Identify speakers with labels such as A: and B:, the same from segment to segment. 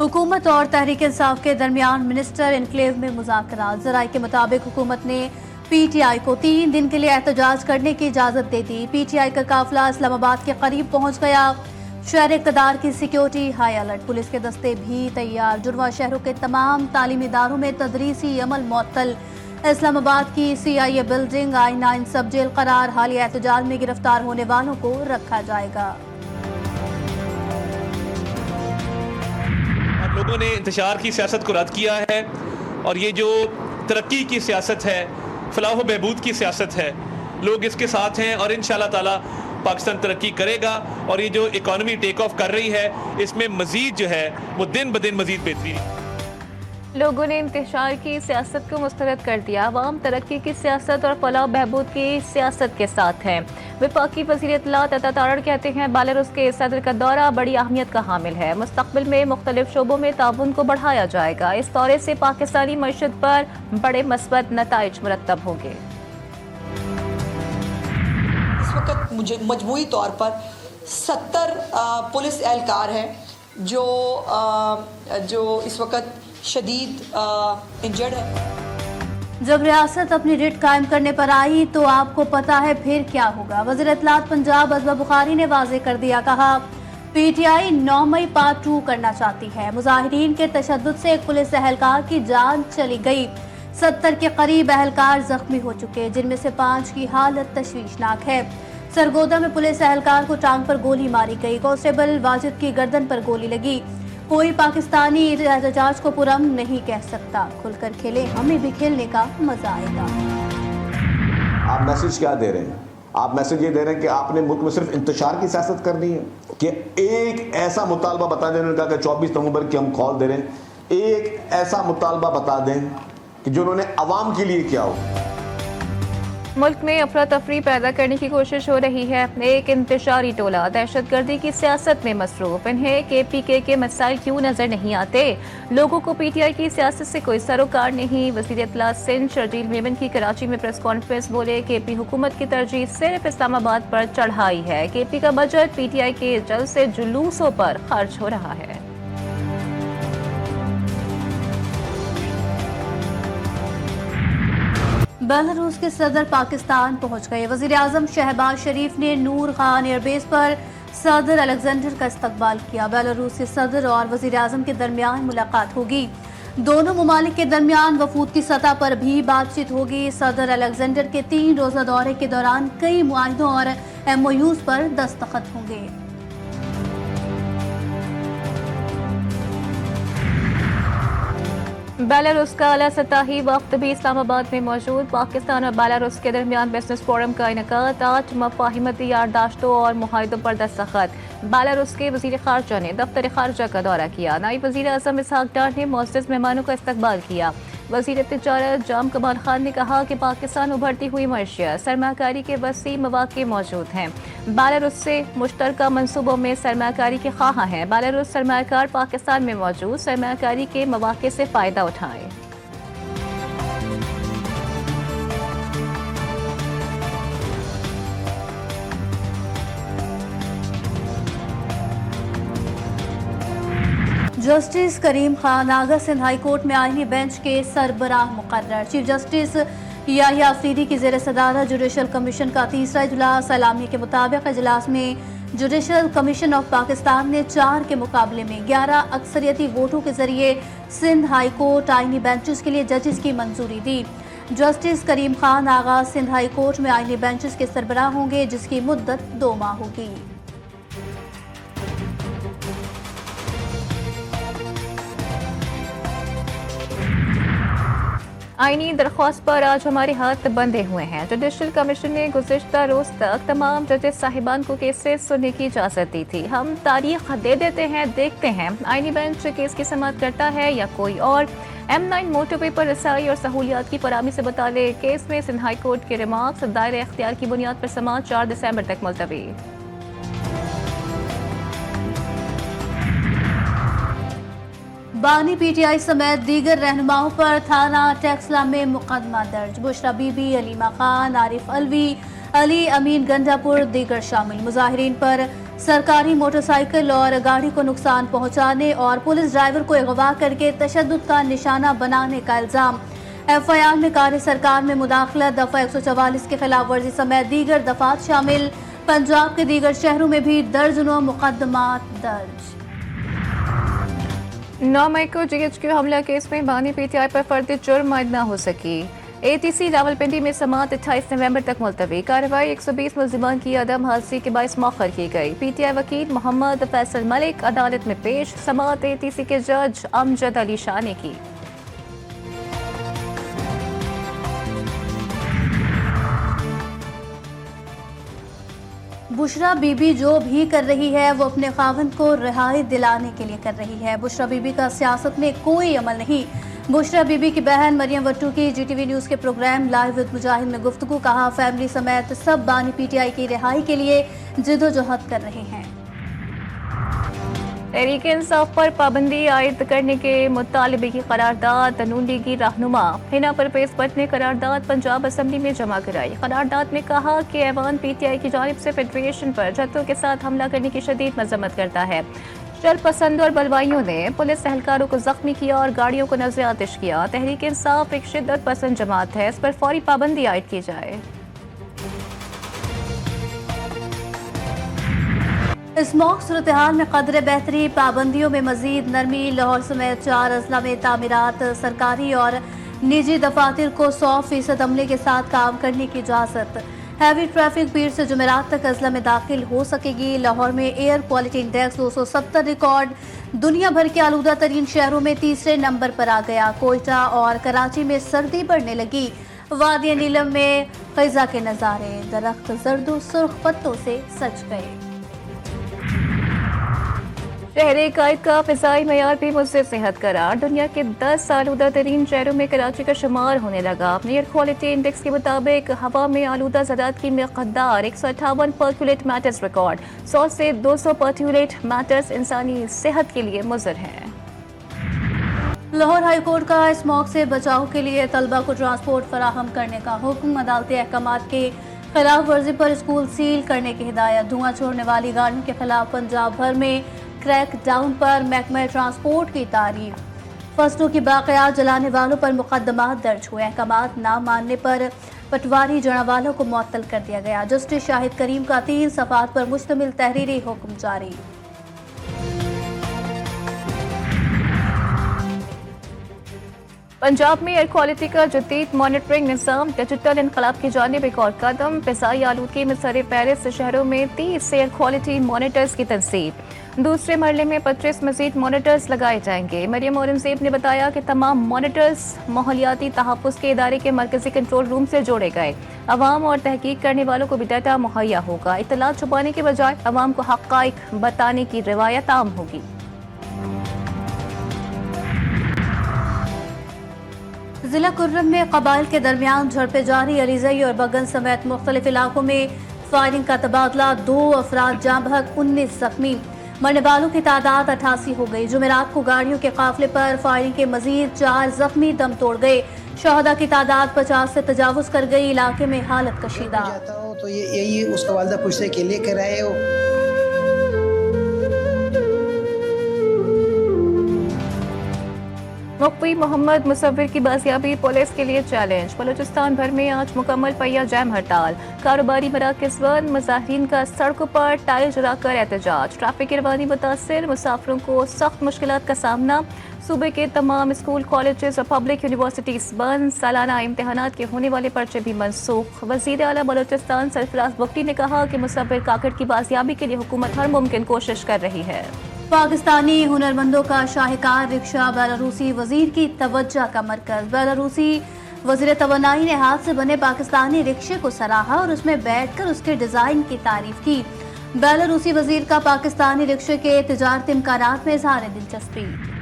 A: हुकूमत और तहरीक इंसाफ के दरमियान मिनिस्टर इनक्लेव में मुज़ाकरात। ज़राए के मुताबिक हुकूमत ने PTI को 3 दिन के लिए एहतजाज करने की इजाज़त दे दी। PTI का काफिला इस्लामाबाद के करीब पहुँच गया। शहर इक़्तिदार की सिक्योरिटी हाई अलर्ट, पुलिस के दस्ते भी तैयार। जुड़वा शहरों के तमाम तालीमी इदारों में तदरीसी अमल मुअत्तल। इस्लामाबाद की CIA बिल्डिंग I9 सब जेल करार। हालिया एहतजाज में गिरफ्तार होने वालों को रखा जाएगा।
B: लोगों ने इंतशार की सियासत को रद्द किया है और ये जो तरक्की की सियासत है, फलाह व बहबूद की सियासत है, लोग इसके साथ हैं और इंशाअल्लाह ताला पाकिस्तान तरक्की करेगा। और ये जो इकॉनमी टेक ऑफ कर रही है, इसमें मजीद जो है वो दिन ब दिन मजीद बेहतरी।
C: लोगों ने इंतशार की सियासत को मुस्तरद कर दिया। अवाम तरक्की की सियासत और फलाह बहबूद की सियासत के साथ हैं। वफाकी वज़ीर इत्तलात अता तारड़ कहते हैं बेलारूस के सदर का दौरा बड़ी अहमियत का हामिल है। मुस्तक़बिल में मुख्तलिफ शोबों में ताउन को बढ़ाया जाएगा। इस दौरे से पाकिस्तानी मईशत पर बड़े मस्बत नताइज मुरत्तब होंगे।
D: इस वक्त मुझे मजमूई तौर पर 70 पुलिस एहलकार हैं जो इस वक्त शदीद इंजर्ड है।
A: जब रियासत अपनी रिट कायम करने पर आई तो आपको पता है फिर क्या होगा। वज़ीर इत्तलात पंजाब अज़वा बुखारी ने वाज़ेह कर दिया, कहा PTI 9 मई पार्ट 2 करना चाहती है। मुजाहिरीन के तशद्दुद से एक पुलिस एहलकार की जान चली गई। 70 के करीब एहलकार जख्मी हो चुके, जिनमें से 5 की हालत तशवीशनाक है। सरगोदा में पुलिस एहलकार को टांग पर गोली मारी गई। कांस्टेबल वाजिद की गर्दन पर गोली लगी। कोई पाकिस्तानी एहतजाज को पुरअमन नहीं कह सकता। खुलकर खेले, हमें भी खेलने का मजा आएगा।
E: आप मैसेज क्या दे रहे हैं? आप मैसेज ये दे रहे हैं कि आपने मुल्क में सिर्फ इंतशार की सियासत करनी है, कि एक ऐसा मुतालबा बता दें, उन्होंने कहा कि 24 नवंबर की हम कॉल दे रहे हैं, एक ऐसा मुतालबा बता दें कि जो उन्होंने अवाम के लिए किया हो।
C: मुल्क में अफरा तफरी पैदा करने की कोशिश हो रही है। एक इंतशारी टोला दहशतगर्दी की सियासत में मसरूफ। इन्हें KPK के मसाइल क्यों नजर नहीं आते? लोगों को PTI की सियासत से कोई सरोकार नहीं। वज़ीर इत्तलात सिंध शर्जील मेमन की कराची में प्रेस कॉन्फ्रेंस बोले, KP हुकूमत की तरजीह सिर्फ इस्लामाबाद पर चढ़ाई है। KP का बजट PTI के जलसे जुलूसों पर खर्च हो रहा है।
A: बेलारूस के सदर पाकिस्तान पहुंच गए। वज़ीर आज़म शहबाज शरीफ ने नूर खान एयरबेस पर सदर अलेक्जेंडर का इस्तकबाल किया। बेलारूस के सदर और वज़ीर आज़म के दरमियान मुलाकात होगी। दोनों ममालिक के दरमियान वफूद की सतह पर भी बातचीत होगी। सदर अलेक्जेंडर के 3 रोज़ा दौरे के दौरान कई मुआहिदों और MOUs पर दस्तखत होंगे।
C: बेलारूस का आला सतही वक्त भी इस्लामाबाद में मौजूद। पाकिस्तान और बेलारूस के दरमियान बिजनेस फोरम का इनेकाद। 8 मफाहिमती यारदाश्तों और मुआहिदों पर दस्तखत। बेलारूस के वज़ीर ख़ारजा ने दफ्तर ख़ारजा का दौरा किया। नायब वज़ीर आज़म इसहाक डार ने मुअज़्ज़ज़ मेहमानों का इस्तकबाल किया। वज़ीर तिजारत जाम कमाल खान ने कहा कि पाकिस्तान उभरती हुई मईशत, सरमाकारी के वसी मौक़े मौजूद हैं। बेलारूस से मुश्तरका मनसूबों में सरमाकारी के ख़्वाहां हैं। बेलारूस सरमाकार पाकिस्तान में मौजूद सरमाकारी के मौक़े से फ़ायदा उठाएं।
A: जस्टिस करीम खान आगा सिंध हाई कोर्ट में आईनी बेंच के सरबराह मुकर्रर। चीफ जस्टिस याहिया अफरीदी की ज़ेर सदारत जुडिशल कमीशन का 3रा इजलास। सलामी के मुताबिक इजलास में जुडिशल कमीशन ऑफ पाकिस्तान ने 4 के मुकाबले में 11 अक्सरियती वोटों के जरिए सिंध हाई कोर्ट आईनी बेंचेस के लिए जजेस की मंजूरी दी। जस्टिस करीम खान आगा सिंध हाई कोर्ट में आईनी बेंचेस के सरबराह होंगे, जिसकी मुद्दत 2 माह होगी।
C: आईनी दरख्वास्त पर आज हमारे हाथ बंधे हुए हैं। जुडिशल कमीशन ने गुज़िश्ता रोज तक तमाम जजेस साहिबान को केसेस सुनने की इजाज़त दी थी। हम तारीख दे देते हैं, देखते हैं आईनी बेंच केस की समाअत करता है या कोई और। M9 मोटरवे पर रसाई और सहूलियात की फराहमी से मुताल्लिक़ केस में सिंध हाई कोर्ट के रिमार्क्स दायरे इख्तियार की बुनियाद पर समाअत 4 दिसंबर तक मुलतवी।
A: बानी PTI समेत दीगर रहनुमाओं पर थाना टेक्सला में मुकदमा दर्ज। बुशरा बीबी, अलीमा खान, आरिफ अलवी, अली अमीन गंडापुर दीगर शामिल। मुजाहिरीन पर सरकारी मोटरसाइकिल और गाड़ी को नुकसान पहुंचाने और पुलिस ड्राइवर को अगवा करके तशद्दुद का निशाना बनाने का इल्जाम। एफआईआर में कार्य सरकार में मुदाखलत, दफा 144 की खिलाफ वर्जी समेत दीगर दफात शामिल। पंजाब के दीगर शहरों में भी दर्जनों मुकदमात दर्ज।
C: 9 मई को GHQ हमला केस में बानी PTI पर फर्द जुर्म आयद न हो सकी। ATC रावलपिंडी में समाअत 28 नवंबर तक मुलतवी। कार्रवाई 120 मुलजिमान की अदम हाजिरी के बायस मौखर की गई। PTI वकील मोहम्मद फैसल मलिक अदालत में पेश। समाअत ATC के जज अमजद अली शाह ने की।
A: बुशरा बीबी जो भी कर रही है वो अपने खावंद को रिहाई दिलाने के लिए कर रही है। बुशरा बीबी का सियासत में कोई अमल नहीं। बुशरा बीबी की बहन मरियम वट्टू की GTV न्यूज़ के प्रोग्राम लाइव विद मुजाहिद में गुफ्तगू। कहा, फैमिली समेत सब बानी PTI की रिहाई के लिए जिदोजहद कर रहे हैं।
C: तहरीक इंसाफ पर पाबंदी आयद करने के मुतालबे की करारदाद नून लीगी रहनुमा हिना परवेज भट्ट ने करारदाद पंजाब असम्बली में जमा कराई। करारदाद में कहा कि ऐवान PTI की जानिब से फेडरेशन पर जत्थों के साथ हमला करने की शदीद मजम्मत करता है। चल पसंद और बलवाइयों ने पुलिस एहलकारों को जख्मी किया और गाड़ियों को नजर आतिश किया। तहरीक इंसाफ एक शिद्दत पसंद जमात है, इस पर फौरी पाबंदी आयद की जाए।
A: इस मौके सूरत हाल में कदर बेहतरी, पाबंदियों में मजीद नरमी। लाहौर समेत 4 अजला में तामीरात, सरकारी और निजी दफातर को 100% अमले के साथ काम करने की इजाज़त। हैवी ट्रैफिक पीर से जुमेरात तक अजला में दाखिल हो सकेगी। लाहौर में एयर क्वालिटी इंडेक्स 270 रिकॉर्ड। दुनिया भर के आलूदा तरीन शहरों में तीसरे नंबर पर आ गया। कोयटा और कराची में सर्दी बढ़ने लगी। वादी नीलम में खिजा के नज़ारे, दरख्त जर्द सुर्ख पत्तों से सज गए।
C: शहर कायद का फिजाई मयार भी मुझसे सेहत करार। दुनिया के 10 आलूदा तरीन शहरों में कराची का शुमार होने लगा। एयर क्वालिटी इंडेक्स के मुताबिक हवा में आलूदा ज़रात की मकदार 158 पर्क्यूलेट मैटर्स रिकॉर्ड। 100 से 200 पर्क्यूलेट मैटर्स इंसानी सेहत के लिए मुज़र हैं।
A: लाहौर हाई कोर्ट का इस मौके से बचाव के लिए तलबा को ट्रांसपोर्ट फराहम करने का हुक्म। अदालती अहकामात के खिलाफ वर्जी पर स्कूल सील करने की हिदायत। धुआं छोड़ने वाली गाड़ियों के खिलाफ पंजाब भर में क्रैक डाउन पर महकमा ट्रांसपोर्ट की तारीफ। फसलों की बाक़ियात जलाने वालों पर मुकदमात दर्ज हुए। अहकामात ना मानने पर पटवारी जनावालों को मुअत्तल कर दिया गया। जस्टिस शाहिद करीम का 3 सफ़ात पर मुश्तमिल तहरीरी हुक्म जारी।
C: पंजाब में एयर क्वालिटी का जदीद मॉनिटरिंग निज़ाम, डिजिटल इनकलाब की जानिब एक और कदम। फ़िज़ाई आलूदगी में सर-ए-फ़हरिस्त शहरों में 30 एयर क्वालिटी मॉनिटर्स की तनसीब। दूसरे मरले में 25 मज़ीद मॉनिटर्स लगाए जाएंगे। मरियम औरंगज़ेब ने बताया कि तमाम मॉनिटर्स माहौलियाती तहफ़्फ़ुज़ के इदारे के मरकज़ी कंट्रोल रूम से जोड़े गए। अवाम और तहकीक करने वालों को भी डाटा मुहैया होगा। इत्तला छुपाने के बजाय अवाम को हक़ाइक़ बताने की रिवायत आम होगी।
A: जिला कुर्रम में कबाइल के दरमियान झड़पें जारी। अलीज़ई और बगन समेत मुख्तलिफ इलाकों में फायरिंग का तबादला। 2 अफराद जाँ बहक, 19 जख्मी। मरने वालों की तादाद 88 हो गई। जुमेरात को गाड़ियों के काफिले पर फायरिंग के मजीद 4 जख्मी दम तोड़ गए। शहदा की तादाद 50 से तजावुज कर गई। इलाके में हालत कशीदा।
F: तो यही उसका वालदा पूछते कि लेकर आए हो।
C: मुख्फी मोहम्मद मुसव्विर की बाजियाबी पुलिस के लिए चैलेंज। बलूचिस्तान भर में आज मुकम्मल पहिया जैम हड़ताल। कारोबारी मराकज़ बंद। मुजाहिरीन का सड़कों पर टाइल जलाकर एहतजाज। ट्रैफिक की रवानी मुतासिर। मुसाफिरों को सख्त मुश्किलात का सामना। सूबे के तमाम स्कूल, कॉलेजेस और पब्लिक यूनिवर्सिटीज बंद। सालाना इम्तहानात के होने वाले पर्चे भी मनसूख। वज़ीर आला बलूचिस्तान सरफराज बुगटी ने कहा कि मुसव्विर काकड़ की बाजियाबी के लिए हुकूमत हर मुमकिन कोशिश कर रही है।
A: पाकिस्तानी हुनरमंदों का शाहकार रिक्शा बेलारूसी वजीर की तवज्जो का मरकज। बेलारूसी वजीर तवानाई ने हाथ से बने पाकिस्तानी रिक्शे को सराहा और उसमें बैठकर उसके डिजाइन की तारीफ की। बेलारूसी वजीर का पाकिस्तानी रिक्शे के तिजारती इम्कानात में इज़हार दिलचस्पी।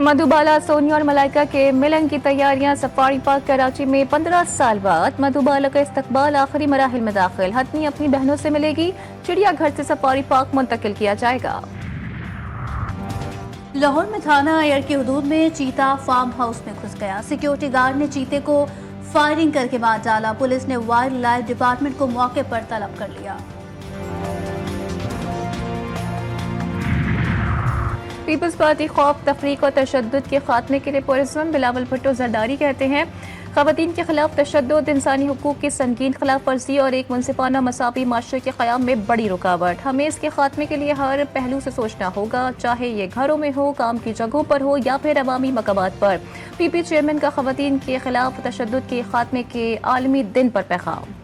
C: मधुबाला, सोनिया और मलाइका के मिलन की तैयारियां। सफारी पार्क कराची में 15 साल बाद मधुबाला का इस्तकबाल आखिरी मराहिल में दाखिल। हतनी अपनी बहनों से मिलेगी। चिड़ियाघर से सफारी पार्क मुंतकिल किया जाएगा।
A: लाहौर में थाना एयर की हदूद में चीता फार्म हाउस में घुस गया। सिक्योरिटी गार्ड ने चीते को फायरिंग करके मार डाला। पुलिस ने वाइल्ड लाइफ डिपार्टमेंट को मौके पर तलब कर लिया।
C: पीपल्स पार्टी खौफ, तफरीक और तशद्दुद के खात्मे के लिए पुरज़्म। बिलावल भुट्टो जरदारी कहते हैं ख़वातीन के खिलाफ तशद्दुद इंसानी हुकूक की संगीन खिलाफ वर्जी और एक मुनसिफाना मसावी माशरे के क़याम में बड़ी रुकावट। हमें इसके खात्मे के लिए हर पहलू से सोचना होगा, चाहे ये घरों में हो, काम की जगहों पर हो या फिर अवामी मकामात पर। पीपी चेयरमैन का ख़वातीन के खिलाफ तशद्दुद के खात्मे के आलमी दिन पर पैगाम।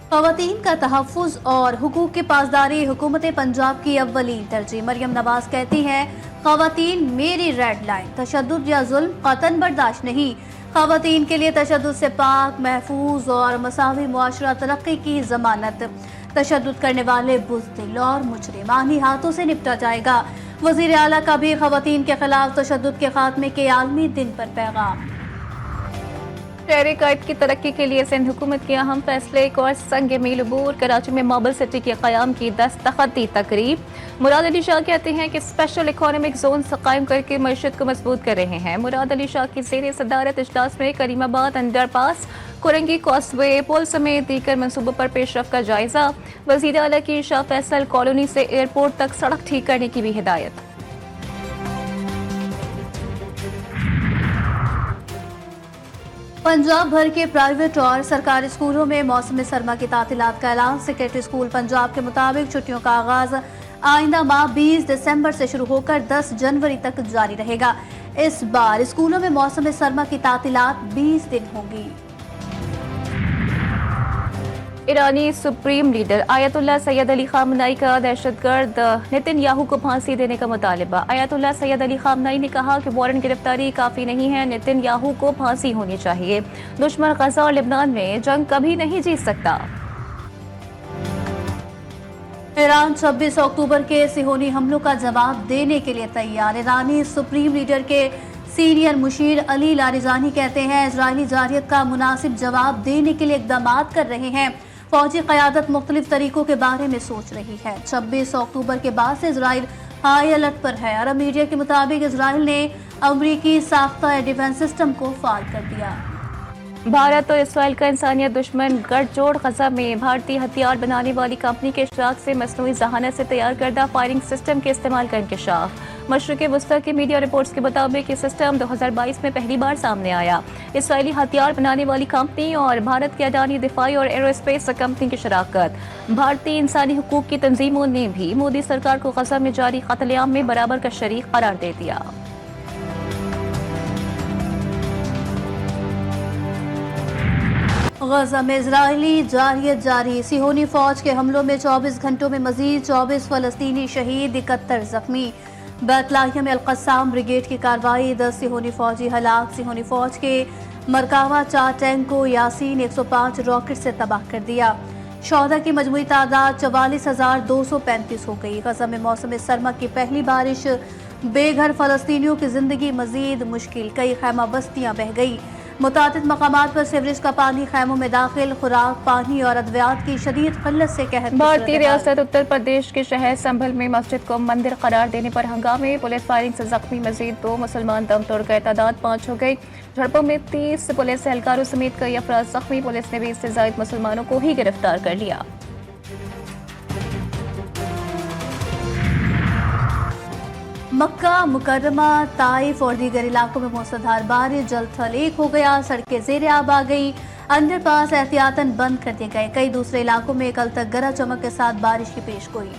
A: ख़वातीन का तहफ़्फ़ुज़ और हुकूक की पासदारी हुकूमत पंजाब की अव्वलीन तरजीह। मरियम नवाज कहती हैं ख़वातीन मेरी रेड लाइन, तशद्दुद या जुल्म क़तन बर्दाश्त नहीं। ख़वातीन के लिए तशद्दुद से पाक, महफूज और मसावी मुआशरा तरक्की की ज़मानत। तशद्दुद करने वाले बुज़दिल और मुजरिमानी हाथों से निपटा जाएगा। वज़ीर आला का भी ख़वातीन के खिलाफ तशद्दुद के खात्मे के आलमी दिन पर पैगाम।
C: शहर कायद की तरक्की के लिए सिंध हुकूमत के अहम फैसले। एक और संग मील अबूर। कराची में मार्बल सिटी के क़याम की दस्तखती तकरीब। मुराद अली शाह कहते हैं कि स्पेशल इकोनॉमिक जोन कायम करके मईशत को मजबूत कर रहे हैं। मुराद अली शाह की ज़ेर सदारत इजलास में करीमाबाद अंडरपास, कुरंगी कॉस्वे, पुल समेत दीगर मनसूबों पर पेशरफ का जायजा। वज़ीर आला की शाह फैसल कॉलोनी से एयरपोर्ट तक सड़क ठीक करने की भी हिदायत।
A: पंजाब भर के प्राइवेट और सरकारी स्कूलों में मौसम सरमा की तातीलात का ऐलान। सेक्रेटरी स्कूल पंजाब के मुताबिक छुट्टियों का आगाज आइंदा माह 20 दिसंबर से शुरू होकर 10 जनवरी तक जारी रहेगा। इस बार स्कूलों में मौसम सरमा की तातीलात 20 दिन होगी।
C: ईरानी supreme leader Ayatollah Syed Ali Khamenei का दहशतगर्द नेतन्याहू को फांसी देने का मुतालबा। आयतुल्लाह सैयद अली खामनाई ने कहा कि वारंट गिरफ्तारी काफी नहीं है, नेतन्याहू को फांसी होनी चाहिए। दुश्मन गजा और लेबनान में जंग कभी नहीं जीत सकता।
A: ईरान 26 अक्टूबर के सिहोनी हमलों का जवाब देने के लिए तैयार। ईरानी सुप्रीम लीडर के सीनियर मुशीर अली लारिजानी कहते हैं इजरायली जारियत का मुनासिब जवाब देने के लिए इकदाम कर रहे हैं। फौजी क़यादत मुख्तलिफ तरीकों के बारे में सोच रही है। 26 अक्टूबर के बाद से इजराइल हाई अलर्ट पर है। अरब मीडिया के मुताबिक इजराइल ने अमरीकी साख्ता डिफेंस सिस्टम को फाल कर दिया।
C: भारत और इसराइल का इंसानियत दुश्मन गठजोड़ गजा में भारतीय हथियार बनाने वाली कंपनी के इश्तराक से मसनूई जहानत से तैयार करदा फायरिंग सिस्टम के इस्तेमाल का इंकशाफ। मशरिक़ वस्ता की मीडिया रिपोर्ट्स के मुताबिक ये सिस्टम 2022 में पहली बार सामने आया। इसराइली हथियार बनाने वाली कंपनी और भारत की अडानी दिफाई और एरोस्पेस कंपनी की शराकत। भारतीय इंसानी हुकूक की तंजीमों ने भी मोदी सरकार को गजा में जारी कत्लेआम में बराबर का शरीक करार दे दिया।
A: गजा में इजरायली जारियत जारी। सिहोनी फौज के हमलों में 24 घंटों में मजीद 24 फलस्तीनी शहीद, 71 जख्मी। बैतलाहिया में अल-क़स्साम ब्रिगेड की कार्रवाई, 10 सिहोनी फौजी हलाक। सिहोनी फौज के मरकावा 4 टैंक को यासीन 105 रॉकेट से तबाह कर दिया। शौहदा की मजमूई तादाद 44,235 हो गई। गजा में मौसम सरमा की पहली बारिश, बेघर फलस्तीनियों की जिंदगी मजीद मुश्किल, कई खैमा बस्तियां बह गई। मुतादिद मकामात पर सीवरेज का पानी खैमों में दाखिल, खुराक, पानी और अद्वियात की शदीद किल्लत से कहर।
C: भारतीय रियासत उत्तर प्रदेश के शहर संभल में मस्जिद को मंदिर करार देने पर हंगामे, पुलिस फायरिंग से जख्मी मजीद 2 मुसलमान दम तोड़ गए, तादाद 5 हो गई। झड़पों में 30 पुलिस एहलकारों समेत कई अफराद जख्मी। पुलिस ने 20 से ज्यादा मुसलमानों को ही गिरफ्तार कर लिया।
A: मक्का मुकर्रमा, ताइफ और दीगर इलाकों में मूसलाधार बारिश, जल थल एक हो गया, सड़कें ज़ेरे आब आ गई, अंडरपास एहतियातन बंद कर दिए गए। कई दूसरे इलाकों में कल तक गरज चमक के साथ बारिश की पेशगोई।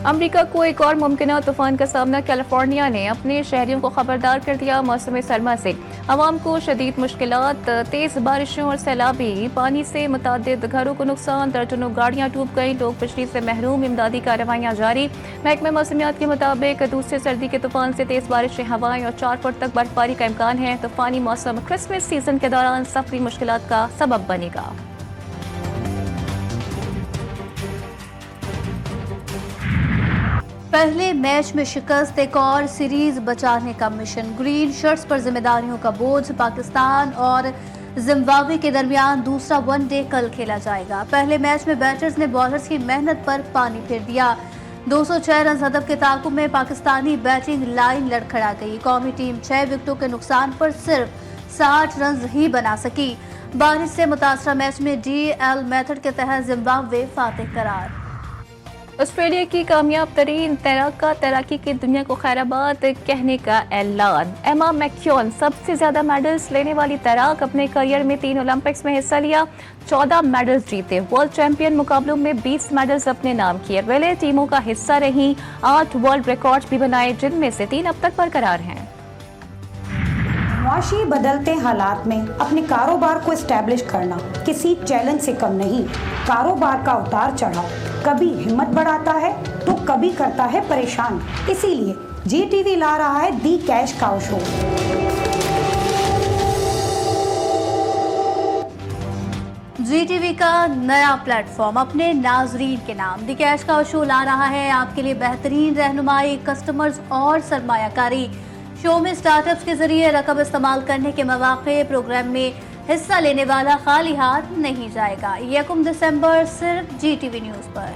C: अमेरिका को एक और मुमकिन तूफान का सामना। कैलिफोर्निया ने अपने शहरियों को खबरदार कर दिया। मौसम सरमा से अवाम को शदीद मुश्किलात, तेज बारिशों और सैलाबी पानी से मुतादिद घरों को नुकसान, दर्जनों गाड़ियां डूब गई, लोग बिजली से महरूम, इमदादी कार्रवाइयां जारी। महकमे मौसमियात के मुताबिक दूसरे सर्दी के तूफान से तेज बारिशें, हवाएं और 4 फुट तक बर्फबारी का इम्कान है। तूफानी मौसम क्रिसमस सीजन के दौरान सफरी मुश्किलात का सबब बनेगा।
A: पहले मैच में शिकस्त, एक और सीरीज बचाने का मिशन। ग्रीन शर्ट्स पर जिम्मेदारियों का बोझ। पाकिस्तान और जिम्बाब्वे के दरमियान दूसरा वनडे कल खेला जाएगा। पहले मैच में बैटर्स ने बॉलर्स की मेहनत पर पानी फेर दिया। 206 रन हदफ के ताकुब में पाकिस्तानी बैटिंग लाइन लड़खड़ा गई। कौमी टीम 6 विकेटों के नुकसान पर सिर्फ 60 रन ही बना सकी। बारिश से मुतासरा मैच में DL मेथड के तहत जिम्बाब्वे फातेह करार।
C: ऑस्ट्रेलिया की कामयाब तरीन तैराकी की दुनिया को खैराबाद कहने का ऐलान। एमा मैक्यून सबसे ज्यादा मेडल्स लेने वाली तैराक, अपने करियर में 3 ओलंपिक्स में हिस्सा लिया, 14 मेडल्स जीते। वर्ल्ड चैंपियन मुकाबलों में 20 मेडल्स अपने नाम किए। रिले टीमों का हिस्सा रही, 8 वर्ल्ड रिकॉर्ड भी बनाए, जिनमें से 3 अब तक बरकरार हैं।
G: मुआशी बदलते हालात में अपने कारोबार को एस्टैब्लिश करना किसी चैलेंज से कम नहीं। कारोबार का उतार चढ़ाव कभी हिम्मत बढ़ाता है तो कभी करता है परेशान। इसीलिए GTV ला रहा है दी कैश काउ शो।
A: GTV का नया प्लेटफॉर्म अपने नाजरीन के नाम दी कैश काउ शो ला रहा है आपके लिए बेहतरीन रहनुमाई, कस्टमर्स और सरमायाकारी। शो में स्टार्टअप्स के जरिए रकम इस्तेमाल करने के मौके, प्रोग्राम में हिस्सा लेने वाला खाली हाथ नहीं जाएगा। 1 दिसंबर सिर्फ GTV न्यूज पर।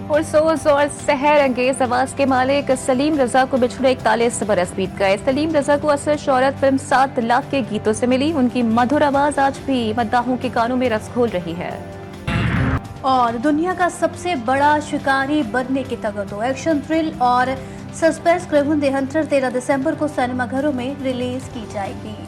C: पुरसोज और सहर अंगेज आवाज के मालिक सलीम रजा को बिछड़े 41 बरस बीत गए। सलीम रजा को असल शोहरत फिल्म 7 लाख के गीतों से मिली। उनकी मधुर आवाज आज भी मद्दाहों के कानों में रस घोल रही है।
A: और दुनिया का सबसे बड़ा शिकारी बनने की तगड़ो एक्शन थ्रिल और सस्पेंस क्रिमिनल द हंटर 13 दिसंबर को सिनेमाघरों में रिलीज की जाएगी।